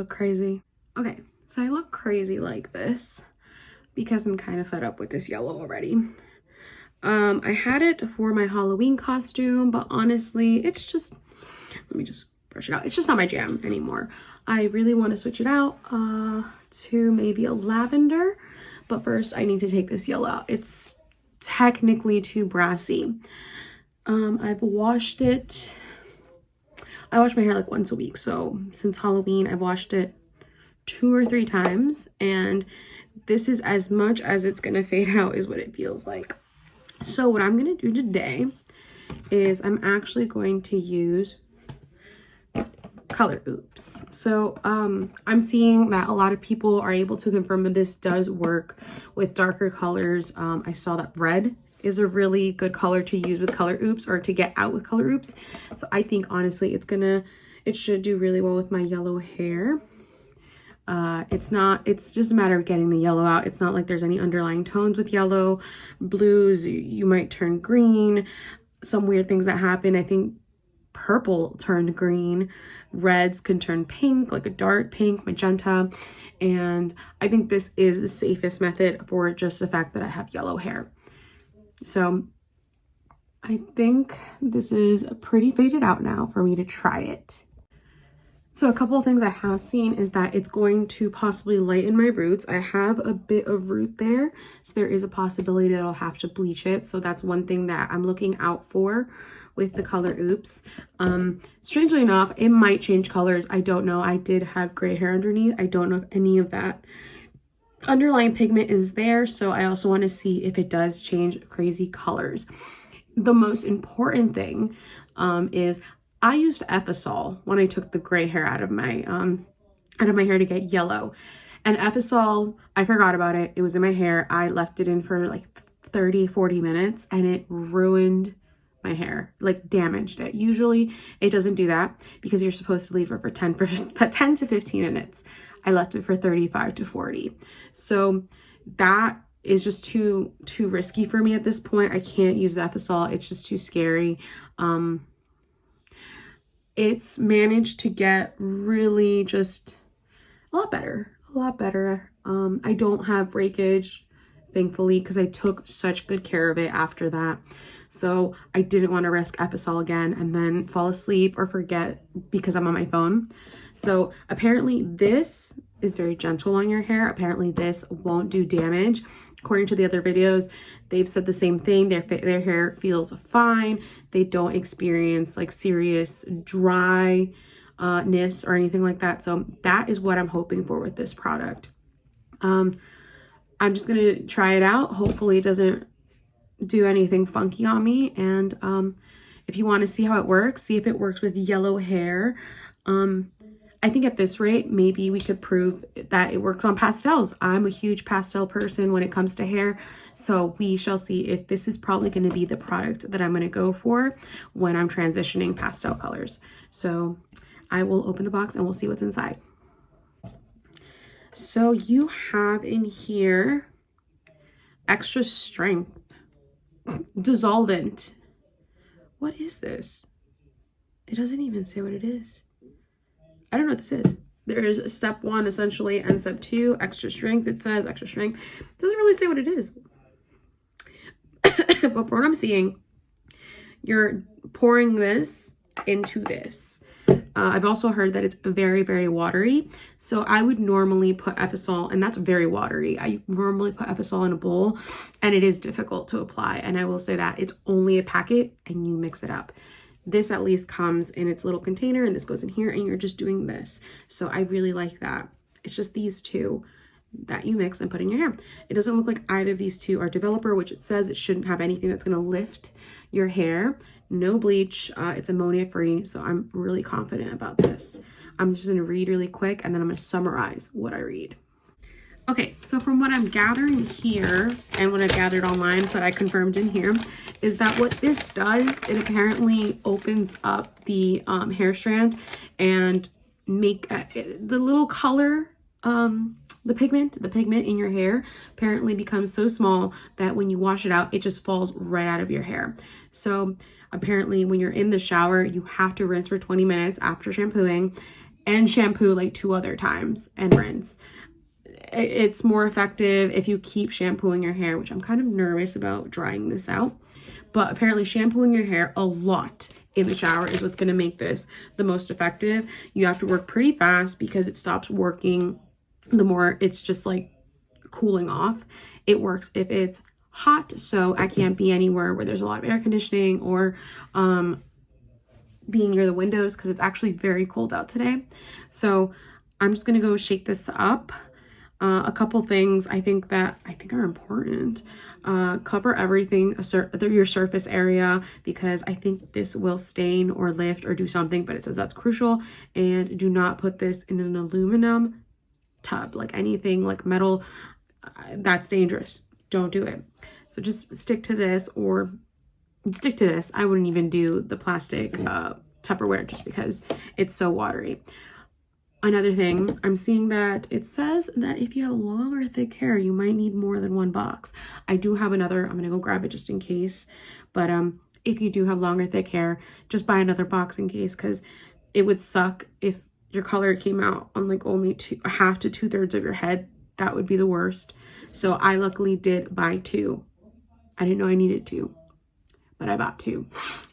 look crazy? Okay, so I look crazy like this because I'm kind of fed up with this yellow already. I had it for my Halloween costume, but honestly, it's just, let me just brush it out. It's just not my jam anymore. I really want to switch it out to maybe a lavender, but first I need to take this yellow out. It's technically too brassy. I've washed it. I wash my hair like once a week, so since Halloween I've washed it 2 or 3 times, and this is as much as it's gonna fade out is what it feels like. So what I'm gonna do today is I'm actually going to use Color Oops. So I'm seeing that a lot of people are able to confirm that this does work with darker colors. I saw that red is a really good color to use with Color Oops, or to get out with Color Oops. So I think honestly it should do really well with my yellow hair. It's just a matter of getting the yellow out. It's not like there's any underlying tones with yellow. Blues, you might turn green. Some weird things that happen. I think purple turned green. Reds can turn pink, like a dark pink, magenta. And I think this is the safest method for just the fact that I have yellow hair. So I think this is pretty faded out now for me to try it. So a couple of things I have seen is that it's going to possibly lighten my roots. I have a bit of root there, so there is a possibility that I'll have to bleach it. So that's one thing that I'm looking out for with the Color Oops. Strangely enough, it might change colors. I don't know. I did have gray hair underneath. I don't know if any of that underlying pigment is there. So I also want to see if it does change crazy colors. The most important thing is I used Ephisol when I took the gray hair out of my hair to get yellow. And Ephisol, I forgot about it. It was in my hair. I left it in for like 30-40 minutes and it ruined my hair, like damaged it. Usually it doesn't do that because you're supposed to leave it for 10 to 15 minutes. I left it for 35 to 40. So that is just too risky for me at this point. I can't use Ephisol. It's just too scary. It's managed to get really just a lot better. I don't have breakage, thankfully, because I took such good care of it after that. So I didn't want to risk Ephisol again and then fall asleep or forget because I'm on my phone. So apparently this is very gentle on your hair. Apparently this won't do damage. According to the other videos, they've said the same thing. Their hair feels fine. They don't experience like serious dryness or anything like that. So that is what I'm hoping for with this product. I'm just gonna try it out. Hopefully it doesn't do anything funky on me. And if you want to see how it works, see if it works with yellow hair. I think at this rate, maybe we could prove that it works on pastels. I'm a huge pastel person when it comes to hair. So we shall see if this is probably going to be the product that I'm going to go for when I'm transitioning pastel colors. So I will open the box and we'll see what's inside. So you have in here extra strength, dissolvent. What is this? It doesn't even say what it is. I don't know what this is. There is step 1 essentially and step 2, extra strength. It says extra strength. It doesn't really say what it is. But from what I'm seeing, you're pouring this into this. I've also heard that it's very, very watery. So I would normally put Ephisol, and that's very watery. I normally put Ephisol in a bowl and it is difficult to apply. And I will say that it's only a packet and you mix it up. This at least comes in its little container and this goes in here and you're just doing this. So I really like that. It's just these two that you mix and put in your hair. It doesn't look like either of these two are developer, which it says it shouldn't have anything that's going to lift your hair. No bleach. It's ammonia free. So I'm really confident about this. I'm just going to read really quick and then I'm going to summarize what I read. Okay, so from what I'm gathering here and what I gathered online, but I confirmed in here, is that what this does, it apparently opens up the hair strand and make the little color, the pigment in your hair apparently becomes so small that when you wash it out, it just falls right out of your hair. So apparently when you're in the shower, you have to rinse for 20 minutes after shampooing. and shampoo like 2 other times and rinse. It's more effective if you keep shampooing your hair, which I'm kind of nervous about drying this out. But apparently shampooing your hair a lot in the shower is what's going to make this the most effective. You have to work pretty fast because it stops working the more it's just like cooling off. It works if it's hot, so I can't be anywhere where there's a lot of air conditioning or being near the windows because it's actually very cold out today. So I'm just going to go shake this up. A couple things I think are important. Cover everything, your surface area, because I think this will stain or lift or do something, but it says that's crucial. And do not put this in an aluminum tub, like anything like metal, that's dangerous. Don't do it. So just stick to this or stick to this. I wouldn't even do the plastic Tupperware just because it's so watery. Another thing, I'm seeing that it says that if you have long or thick hair, you might need more than 1 box. I do have another, I'm gonna go grab it just in case. But if you do have long or thick hair, just buy another box in case, because it would suck if your color came out on like only half to 2/3 of your head. That would be the worst. So I luckily did buy 2. I didn't know I needed 2, but I bought 2.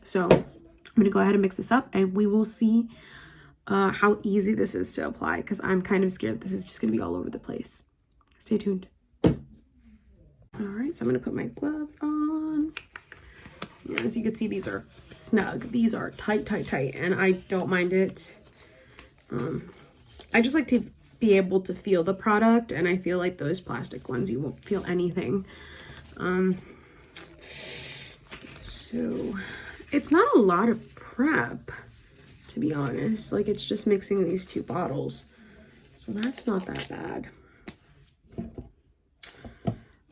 So I'm gonna go ahead and mix this up and we will see how easy this is to apply, because I'm kind of scared this is just gonna be all over the place. Stay tuned. All right, so I'm gonna put my gloves on. Yeah, as you can see, these are snug. These are tight, tight, tight, and I don't mind it. I just like to be able to feel the product, and I feel like those plastic ones, you won't feel anything. So it's not a lot of prep, to be honest. Like, it's just mixing these 2 bottles, so that's not that bad.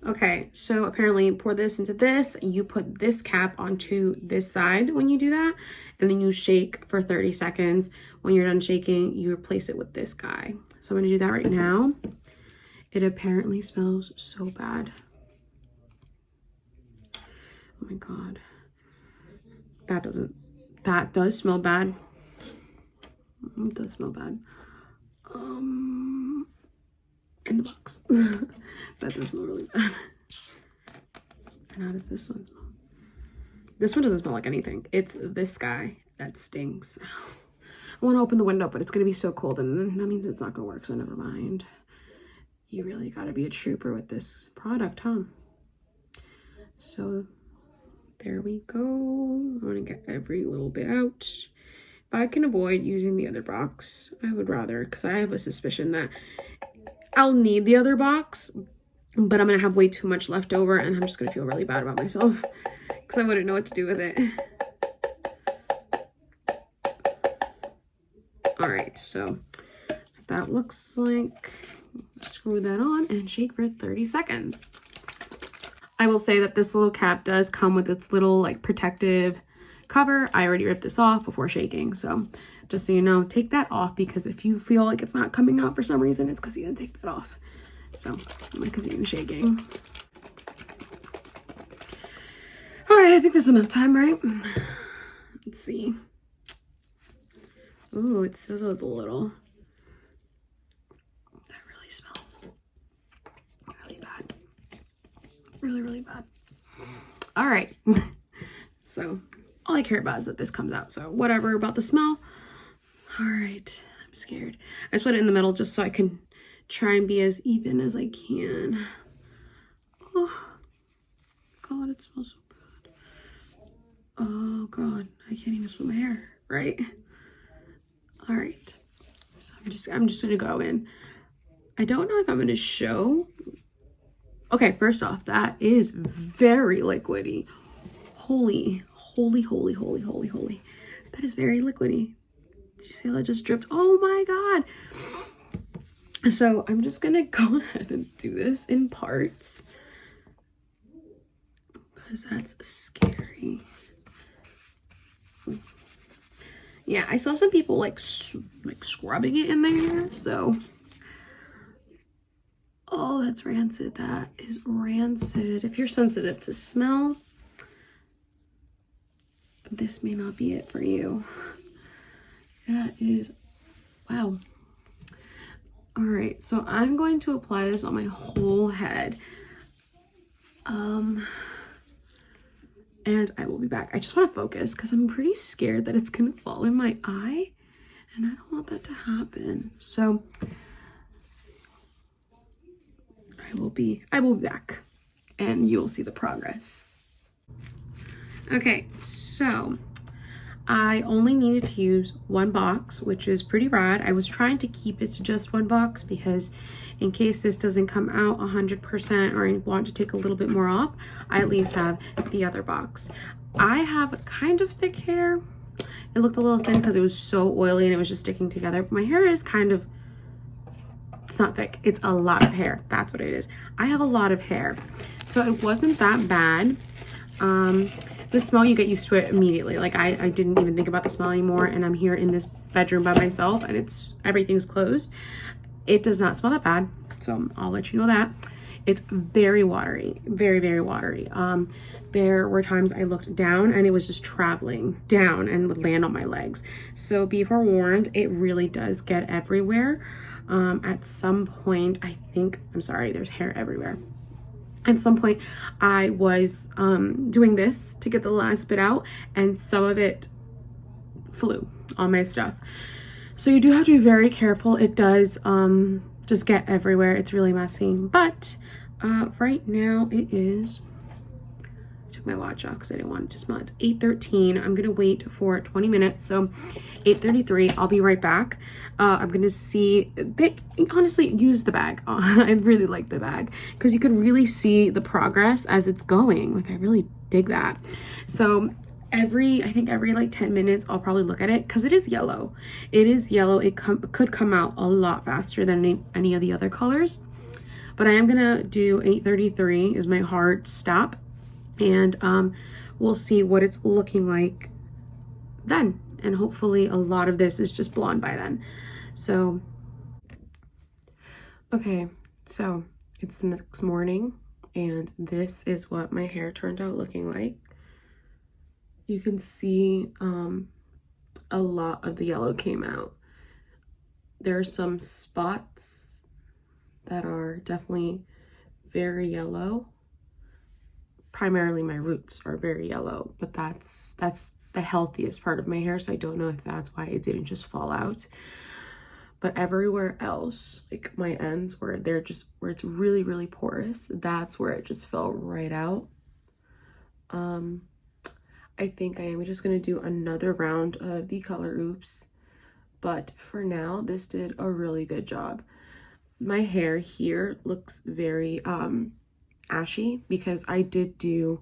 Okay, so apparently pour this into this. You put this cap onto this side when you do that, and then you shake for 30 seconds. When you're done shaking, you replace it with this guy. So I'm gonna do that right now. It apparently smells so bad. Oh my God. That does smell bad. It does smell bad. In the box. That does smell really bad. And how does this one smell? This one doesn't smell like anything. It's this guy that stinks. I want to open the window, but it's going to be so cold, and that means it's not going to work, so never mind. You really got to be a trooper with this product, huh? So there we go. I'm going to get every little bit out. If I can avoid using the other box, I would rather, because I have a suspicion that I'll need the other box, but I'm going to have way too much left over, and I'm just going to feel really bad about myself because I wouldn't know what to do with it. All right, so that's what that looks like. Screw that on and shake for 30 seconds. I will say that this little cap does come with its little like protective cover. I already ripped this off before shaking, so just so you know, take that off, because if you feel like it's not coming out for some reason, it's because you didn't take that off. So I'm gonna continue shaking. All right, I think there's enough time, right? Let's see. Ooh, it sizzled a little. That really smells really bad. Really, really bad. All right. So all I care about is that this comes out. So whatever about the smell. All right. I'm scared. I just put it in the middle just so I can try and be as even as I can. Oh, God, it smells so good. Oh, God. I can't even split my hair, right? All right. So I'm just going to go in. I don't know if I'm going to show. Okay, first off, that is very liquidy. Holy. That is very liquidy. Did you see how that just dripped? Oh my God. So I'm just gonna go ahead and do this in parts, because that's scary. Yeah, I saw some people like scrubbing it in there, so. Oh, that's rancid. That is rancid. If you're sensitive to smell, this may not be it for you. That is Wow. All right, so I'm going to apply this on my whole head. And I will be back. I just want to focus because I'm pretty scared that it's gonna fall in my eye, and I don't want that to happen. So I will be back, and you'll see the progress. Okay, so I only needed to use one box, which is pretty rad. I was trying to keep it to just one box because in case this doesn't come out 100% or I want to take a little bit more off, I at least have the other box. I have kind of thick hair. It looked a little thin because it was so oily and it was just sticking together. But my hair is kind of, it's not thick. It's a lot of hair. That's what it is. I have a lot of hair. So it wasn't that bad. The smell, you get used to it immediately. Like I didn't even think about the smell anymore, and I'm here in this bedroom by myself and everything's closed. It does not smell that bad, so I'll let you know that. It's very watery, very, very watery. There were times I looked down and it was just traveling down and would land on my legs. So be forewarned, it really does get everywhere. At some point, I'm sorry, there's hair everywhere. At some point, I was doing this to get the last bit out, and some of it flew on my stuff. So you do have to be very careful. It does just get everywhere. It's really messy. But right now it is, I took my watch off because I didn't want it to smell. It's 8:13. I'm gonna wait for 20 minutes. So 8:33, I'll be right back. I'm gonna see, honestly, use the bag. I really like the bag because you can really see the progress as it's going. Like I really dig that. So I think every like 10 minutes, I'll probably look at it because it is yellow. It is yellow. It could come out a lot faster than any of the other colors. But I am gonna do 8:33 is my hard stop, and we'll see what it's looking like then. And hopefully a lot of this is just blonde by then. So, okay, so it's the next morning, and this is what my hair turned out looking like. You can see a lot of the yellow came out. There are some spots that are definitely very yellow. Primarily my roots are very yellow, but that's the healthiest part of my hair, so I don't know if that's why it didn't just fall out. But everywhere else, like my ends where it's really, really porous, that's where it just fell right out. I think I am just gonna do another round of the color oops, but for now this did a really good job. My hair here looks very ashy because I did do,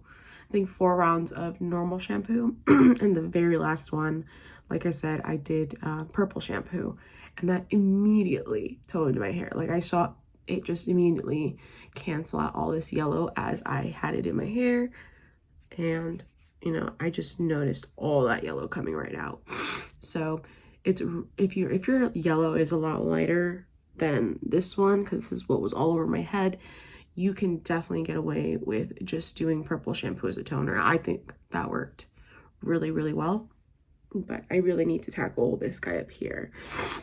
I think, 4 rounds of normal shampoo and the very last one, like I said, I did purple shampoo, and that immediately toned my hair. Like I saw it just immediately cancel out all this yellow as I had it in my hair, and you know, I just noticed all that yellow coming right out. So it's, if your yellow is a lot lighter than this one, because this is what was all over my head, you can definitely get away with just doing purple shampoo as a toner. I think that worked really, really well. But I really need to tackle this guy up here.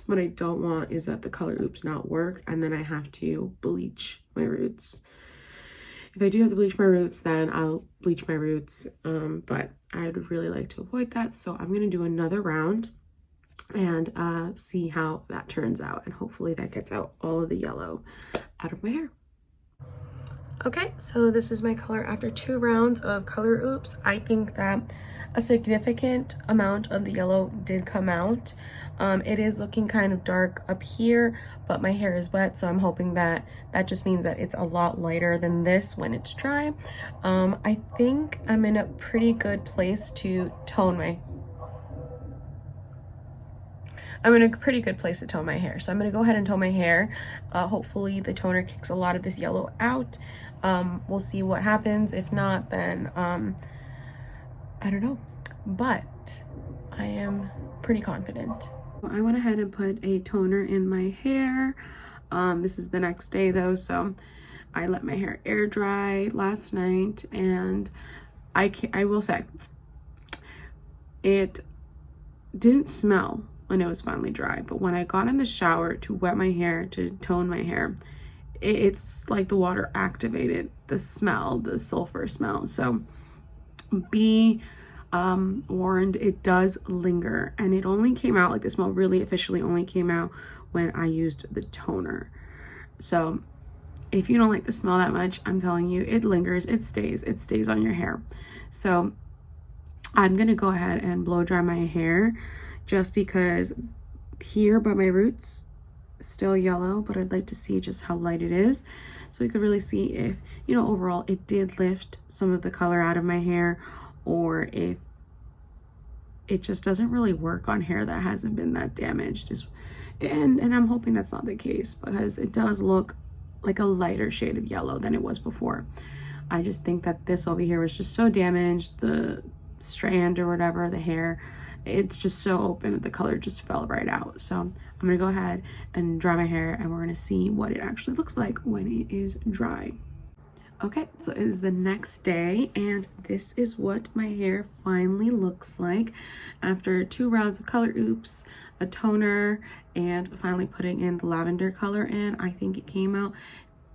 What I don't want is that the color oops not work and then I have to bleach my roots. If I do have to bleach my roots, then I'll bleach my roots. But I'd really like to avoid that. So I'm going to do another round and see how that turns out. And hopefully that gets out all of the yellow out of my hair. Okay, so this is my color after 2 rounds of color oops. I think that a significant amount of the yellow did come out. It is looking kind of dark up here, but my hair is wet, so I'm hoping that that just means that it's a lot lighter than this when it's dry. I think I'm in a pretty good place to tone my I'm in a pretty good place to tone my hair. So I'm gonna go ahead and tone my hair. Hopefully the toner kicks a lot of this yellow out. We'll see what happens. If not, then I don't know. But I am pretty confident. I went ahead and put a toner in my hair. This is the next day though, so I let my hair air dry last night, and I will say it didn't smell when it was finally dry. But when I got in the shower to wet my hair, to tone my hair, it's like the water activated the smell, the sulfur smell. So be warned, it does linger, and it only came out, like the smell really officially only came out when I used the toner. So if you don't like the smell that much, I'm telling you, it lingers, it stays on your hair. So I'm gonna go ahead and blow dry my hair, just because here by my roots still yellow, but I'd like to see just how light it is, so we could really see if, you know, overall it did lift some of the color out of my hair, or if it just doesn't really work on hair that hasn't been that damaged. And I'm hoping that's not the case, because it does look like a lighter shade of yellow than it was before. I just think that this over here was just so damaged, the strand or whatever, the hair, it's just so open that the color just fell right out. So I'm gonna go ahead and dry my hair, and we're gonna see what it actually looks like when it is dry. Okay, so it is the next day, and this is what my hair finally looks like after 2 rounds of color oops, a toner, and finally putting in the lavender color in. I think it came out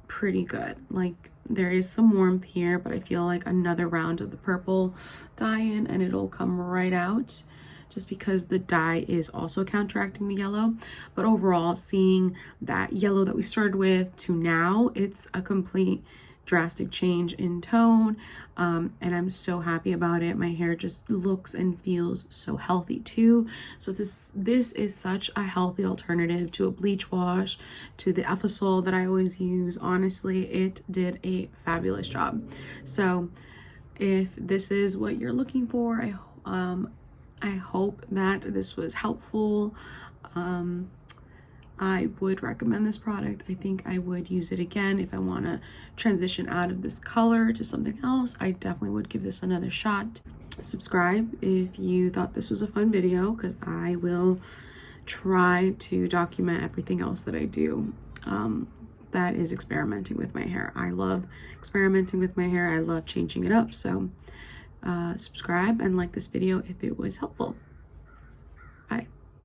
pretty good. Like, there is some warmth here, but I feel like another round of the purple dye in and it'll come right out, just because the dye is also counteracting the yellow. But overall, seeing that yellow that we started with to now, it's a complete drastic change in tone, and I'm so happy about it. My hair just looks and feels so healthy too. So this is such a healthy alternative to a bleach wash, to the Ephisol that I always use. Honestly, it did a fabulous job. So if this is what you're looking for, I hope that this was helpful. I would recommend this product. I think I would use it again if I want to transition out of this color to something else. I definitely would give this another shot. Subscribe if you thought this was a fun video, because I will try to document everything else that I do that is experimenting with my hair. I love experimenting with my hair. I love changing it up. So subscribe and like this video if it was helpful. Bye.